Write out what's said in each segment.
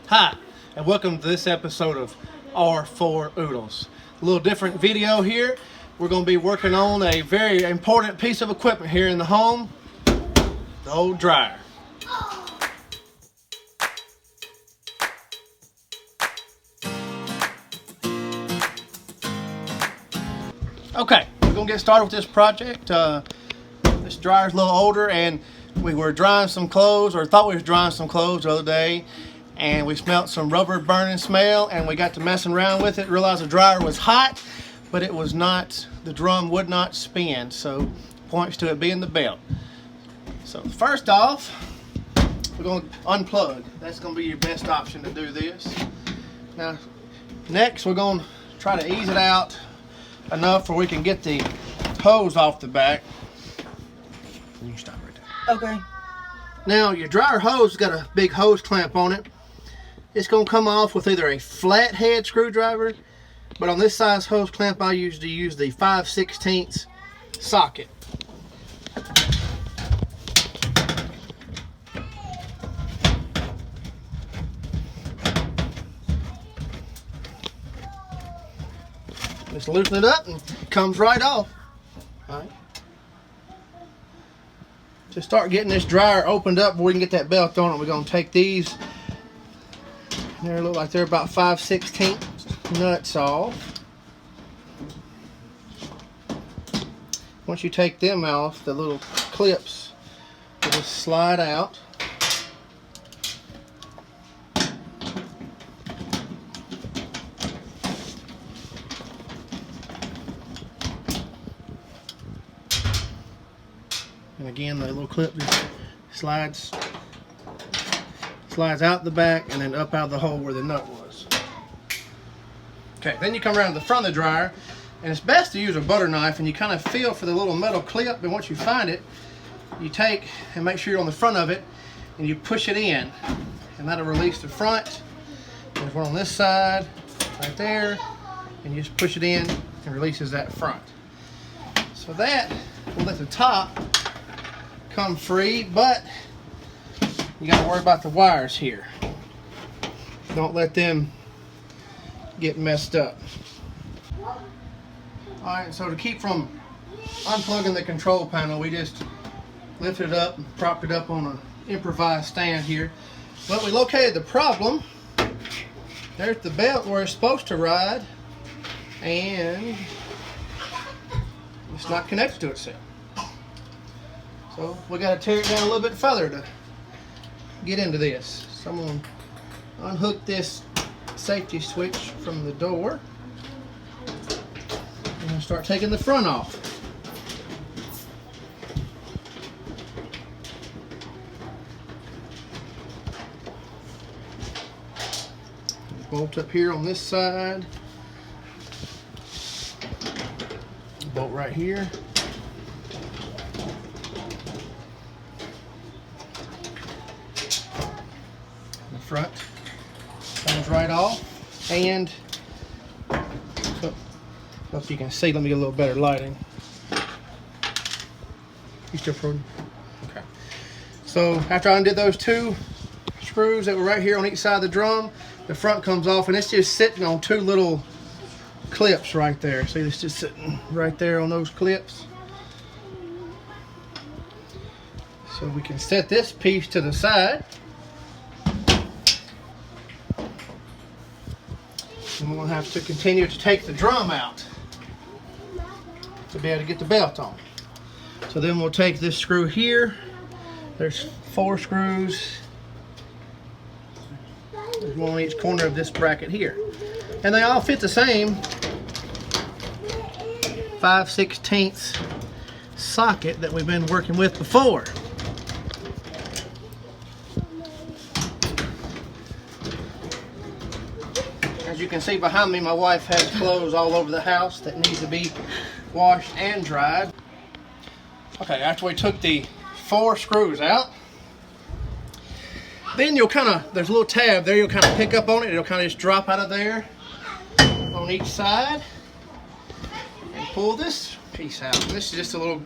Hi, and welcome to this episode of R4 Oodles. A little different video here. We're going to be working on a very important piece of equipment here in the home, the old dryer. Okay, we're going to get started with this project. This dryer's a little older, and we were drying some clothes, or thought we was drying some clothes the other day, and we smelled some rubber burning smell, and we got to messing around with it, realized the dryer was hot, but it was not, the drum would not spin, so points to it being the belt. So first off, we're going to unplug. That's going to be your best option to do this. Now, next we're going to try to ease it out enough where we can get the hose off the back. You can stop right there. Okay. Now your dryer hose got a big hose clamp on it. It's going to come off with either a flathead screwdriver, but on this size hose clamp I usually use the 5/16 socket. Just loosen it up and it comes right off. All right. To start getting this dryer opened up, we can get that belt on it. We're going to take these. They look like they're about 5/16 nuts off. Once you take them off, the little clips will just slide out. And again, the little clip just slides out the back and then up out the hole where the nut was. Okay, then you come around to the front of the dryer, and it's best to use a butter knife, and you kind of feel for the little metal clip, and once you find it, you take and make sure you're on the front of it, and you push it in, and that'll release the front. There's one on this side, right there, and you just push it in and releases that front. So that will let the top come free, but you got to worry about the wires here. Don't let them get messed up. Alright, so to keep from unplugging the control panel, we just lifted it up and propped it up on an improvised stand here. But we located the problem. There's the belt where it's supposed to ride, and it's not connected to itself. So we got to tear it down a little bit further to get into this. So I'm going to unhook this safety switch from the door and start taking the front off. Bolt up here on this side. Bolt right here. Front comes right off, and so if you can see, let me get a little better lighting. You still recording? Okay. So after I undid those two screws that were right here on each side of the drum, the front comes off, and it's just sitting on two little clips right there. See, it's just sitting right there on those clips. So we can set this piece to the side. And we'll have to continue to take the drum out to be able to get the belt on. So then we'll take this screw here. There's 4 screws. There's one on each corner of this bracket here. And they all fit the same 5/16 socket that we've been working with before. As you can see behind me, my wife has clothes all over the house that need to be washed and dried. Okay, after we took the 4 screws out, then you'll kind of, there's a little tab there, you'll kind of pick up on it. It'll kind of just drop out of there on each side and pull this piece out. And this is just a little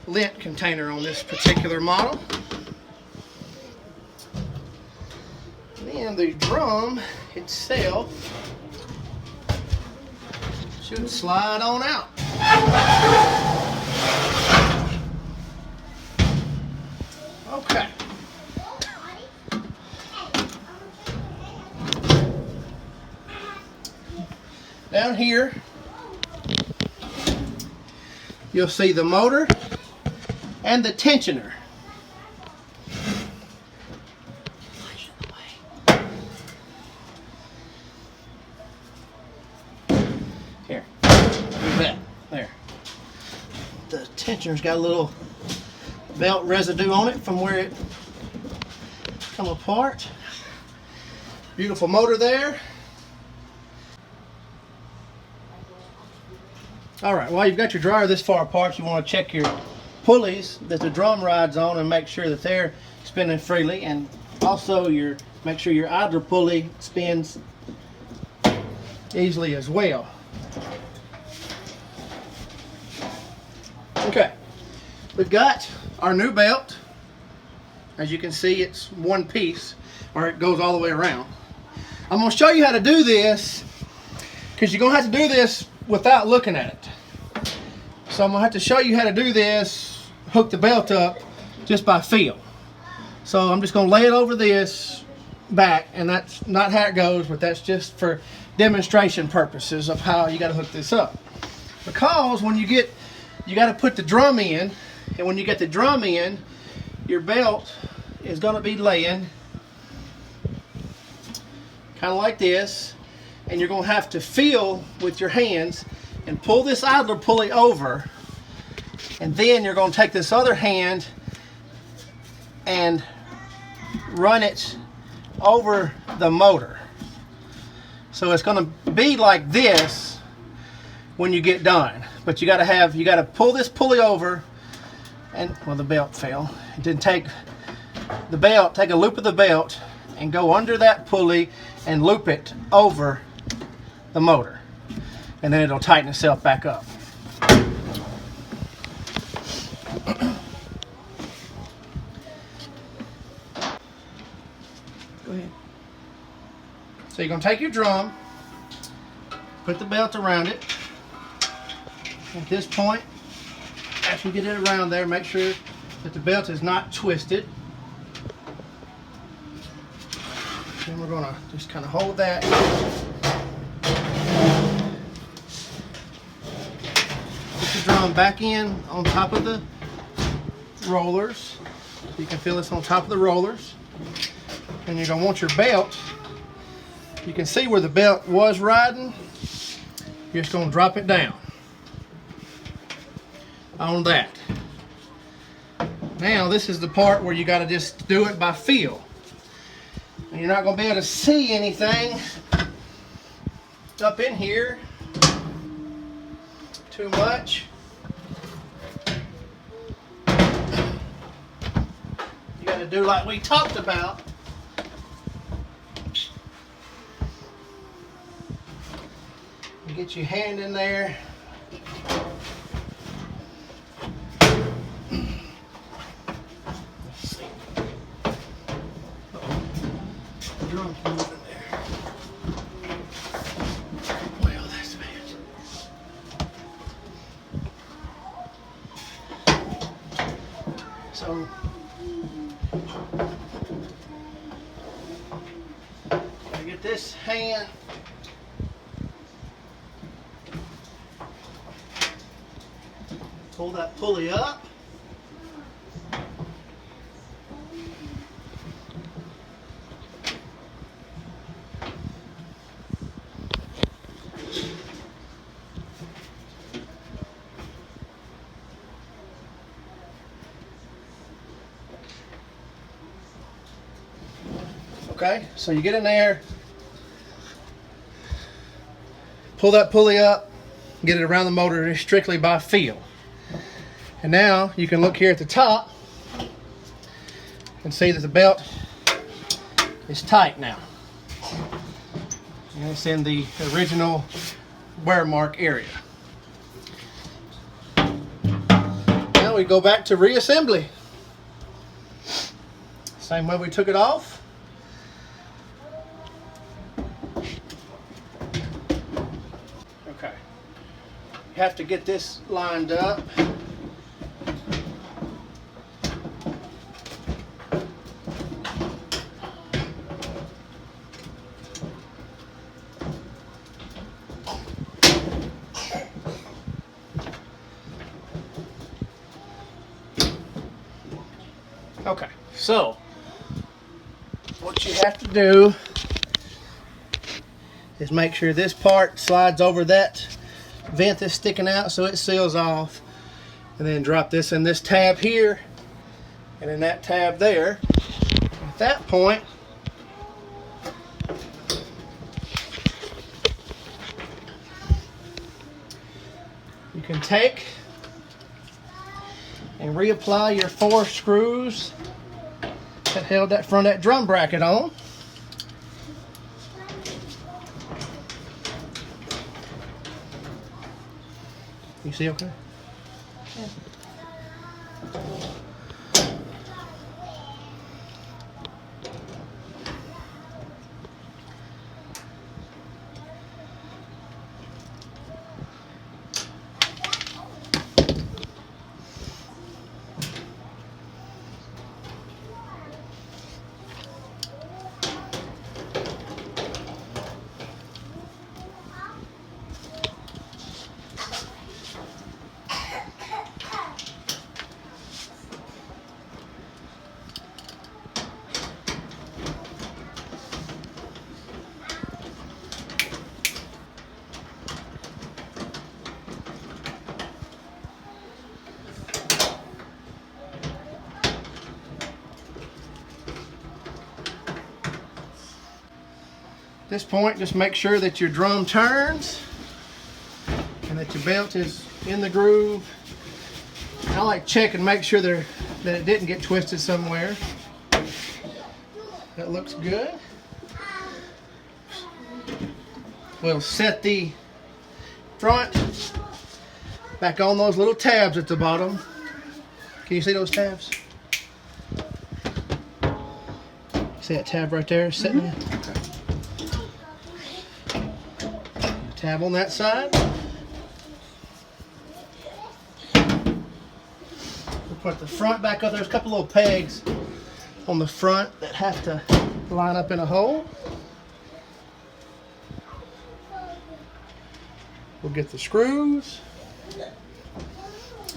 lint container on this particular model. Then the drum itself should slide on out. Okay. Down here, you'll see the motor and the tensioner. Here, do that. There. The tensioner's got a little belt residue on it from where it come apart. Beautiful motor there. All right, while you've got your dryer this far apart, you want to check your pulleys that the drum rides on and make sure that they're spinning freely, and also make sure your idler pulley spins easily as well. Okay, we've got our new belt. As you can see, it's one piece, or it goes all the way around. I'm going to show you how to do this, because you're going to have to do this without looking at it. So I'm going to have to show you how to do this, hook the belt up just by feel. So I'm just going to lay it over this back, and that's not how it goes, but that's just for demonstration purposes of how you got to hook this up. Because when you got to put the drum in, and when you get the drum in, your belt is going to be laying kind of like this, and you're going to have to feel with your hands and pull this idler pulley over, and then you're going to take this other hand and run it over the motor. So it's going to be like this when you get done, but you got to pull this pulley over, and well, the belt fell. Then take a loop of the belt and go under that pulley and loop it over the motor, and then it'll tighten itself back up. Go ahead. So you're going to take your drum, put the belt around it. At this point, after you get it around there, make sure that the belt is not twisted. Then we're going to just kind of hold that. Put the drum back in on top of the rollers. You can feel this on top of the rollers. And you're going to want your belt. You can see where the belt was riding. You're just going to drop it down on that. Now this is the part where you got to just do it by feel. And you're not going to be able to see anything up in here too much. You got to do like we talked about. You get your hand in there. Let's see. The drum's moving there. Well, that's bad. So I get this hand. Pull that pulley up. Okay, so you get in there, pull that pulley up, get it around the motor strictly by feel. And now you can look here at the top and see that the belt is tight now. And it's in the original wear mark area. Now we go back to reassembly. Same way we took it off. have to get this lined up. Okay, so what you have to do is make sure this part slides over that vent that's sticking out so it seals off, and then drop this in this tab here and in that tab there. At that point, you can take and reapply your 4 screws that held that front of that drum bracket on. You see okay? Yeah. At this point, just make sure that your drum turns and that your belt is in the groove. I like check and make sure that it didn't get twisted somewhere. That looks good. We'll set the front back on those little tabs at the bottom. Can you see those tabs? See that tab right there sitting there? Okay. Tab on that side. We'll put the front back up. There's a couple little pegs on the front that have to line up in a hole. We'll get the screws.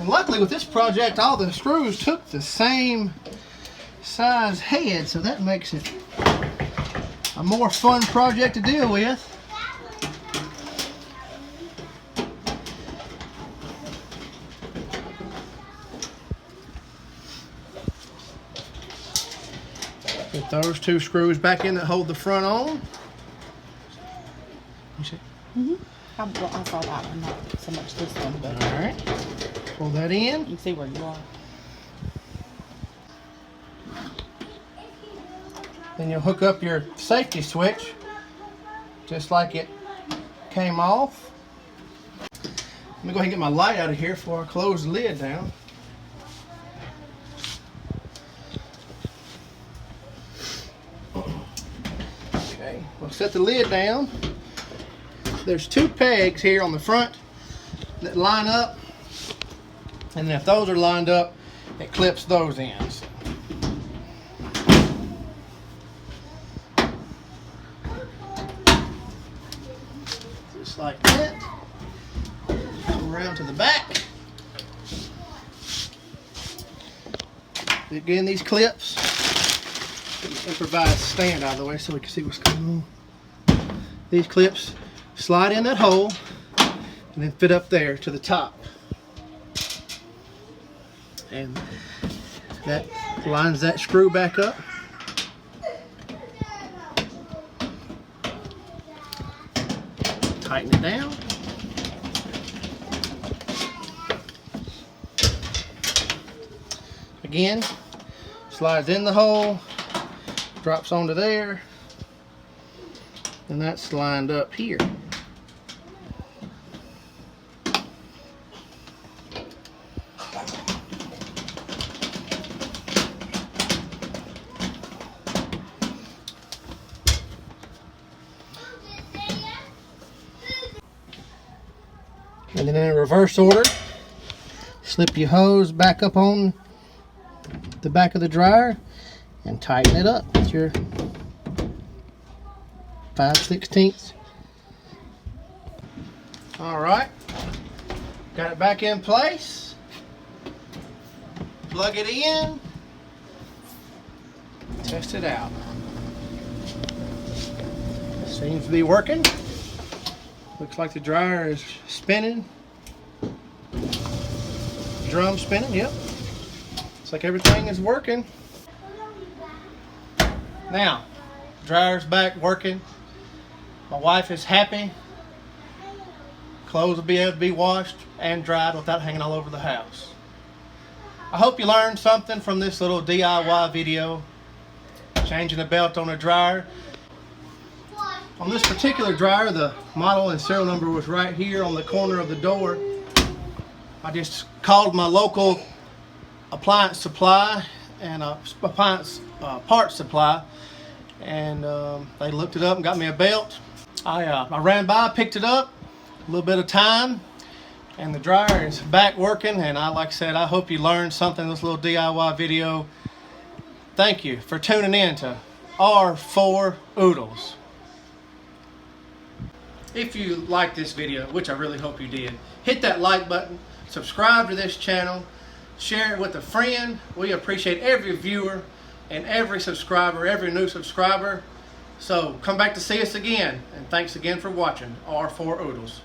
And luckily with this project, all the screws took the same size head, so that makes it a more fun project to deal with. Put those 2 screws back in that hold the front on. You see? Mm-hmm. I saw that one, not so much this one, but. All right. Pull that in. You can see where you are. Then you'll hook up your safety switch just like it came off. Let me go ahead and get my light out of here before I close the lid down. Okay, we'll set the lid down. There's 2 pegs here on the front that line up, and then if those are lined up, it clips those ends. Just like that. Come around to the back. Again, these clips, improvised stand out of the way so we can see what's going on. These clips slide in that hole and then fit up there to the top. And that lines that screw back up. Tighten it down. Again, slides in the hole, drops onto there, and that's lined up here. And then in reverse order, slip your hose back up on the back of the dryer and tighten it up with your 5/16. All right, got it back in place. Plug it in, test it out. Seems to be working. Looks like the dryer is spinning. Drum spinning, yep. Looks like everything is working. Now, dryer's back working. My wife is happy. Clothes will be able to be washed and dried without hanging all over the house. I hope you learned something from this little DIY video. Changing a belt on a dryer. On this particular dryer, the model and serial number was right here on the corner of the door. I just called my local appliance supply and appliance parts supply, and they looked it up and got me a belt. I ran by, picked it up, a little bit of time, and the dryer is back working. And like I said, I hope you learned something in this little DIY video. Thank you for tuning in to R4 Oodles. If you liked this video, which I really hope you did, hit that like button, subscribe to this channel, share it with a friend. We appreciate every viewer and every subscriber, every new subscriber. So come back to see us again, and thanks again for watching R4 Oodles.